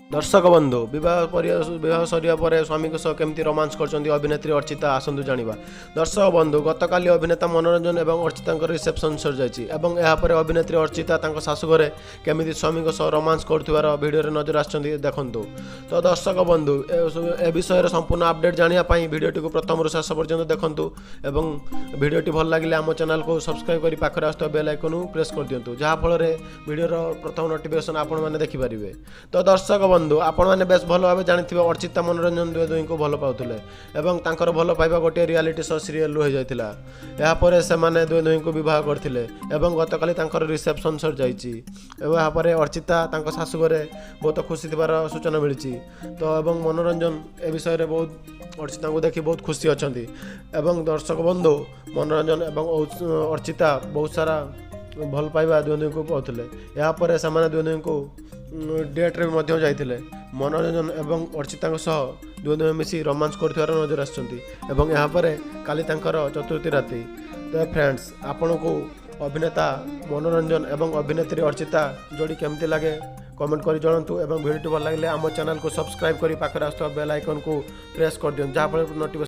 दर्शक बंधु विवाह सरिया पर स्वामी केमती रोमांस कर अभिनेत्री अर्चिता आसतु जाना। दर्शक बंधु गतकाली अभिनेता मनोरंजन और अर्चिता रिसेप्शन सर जापर अभिनेत्री अर्चिता शाशुघर केमी स्वामी रोमांस कर भिडियो नजर आसतु। तो दर्शक बंधु ए विषय संपूर्ण अपडेट जानापी भिडियोटी को प्रथम शेष पर्यंत देखूँ और भिडियोटी भल लगे आम चैनल को सब्सक्राइब कर पाखे आसुवा बेल आइकन प्रेस कर दिंतु जहाँफल भिडियोर प्रथम नोटिफिकेशन आपण मैंने देखिपारे। तो दर्शक बंधु आपण मैंने बेस भल भाव जानी अर्चिता मनोरंजन दुई को भल पाते और तांकर भल पाइबा गोटे रियालिटी शो सीरियल हो जाता। यापर से दुई को बह करते गतकाली रिसेप्शन सर जापर अर्चिता शाशुघर बहुत खुशी थी सूचना मिली। तो एवं मनोरंजन ए विषय में बहुत अर्चिता को देखी बहुत खुशी अच्छा। दर्शक बंधु मनोरंजन और अर्चिता बहुत सारा भल पाइबा दुई को पाते। यापर से दुई को डेट्रे भी जाते मनोरंजन एवं अर्चिता दुई मिसी रोमांस कर नजर आसपर काली चतुर्थी राति। तो फ्रेंड्स आपण को अभिनेता मनोरंजन एवं अभिनेत्री अर्चिता जोड़ी केमती लगे कमेंट कर जनातु। भिडियो भल लगे आम चैनल को सब्सक्राइब कर पाखे आसुवा बेल आइकन को प्रेस कर दिखाँ जहाँफल नोटिफिकेशन